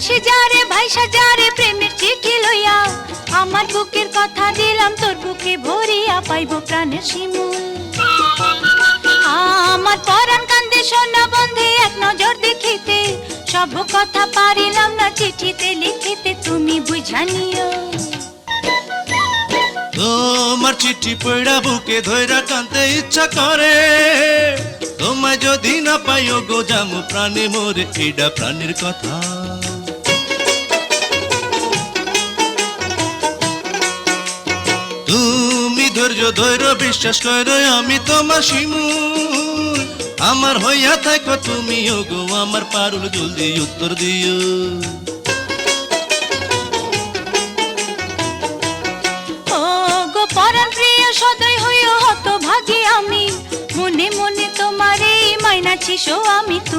তুলসী যারে ভাইসা যারে প্রেমের চিঠি লইয়া আমার বুকের কথা দিলাম তোর বুকে ভরিয়া পাইব প্রাণের শিমুল আমার পরাণ কান্দে সোনা বন্ধে এক নজর দেখিতে সব কথা পারিলাম না চিঠিতে লিখিতে তুমি বুঝা নিও তোমার চিঠি পড়া বুকে ধইরা কানতে ইচ্ছা করে তোমায় যদি না পাইও গো জামু প্রাণে মোরে এডা প্রাণের কথা তুমি ধৈর্য ধৈর্য বিশ্বাস করো আমি তোমার শিমুল আমার হইয়া থাকো তুমিও গো আমার পারুল জলদি উত্তর দিও ও গো পরাণ প্রিয় সদয় হইও হতভাগী আমি মনে মনে তোমার এই মাইনাছি সো আমি তুমি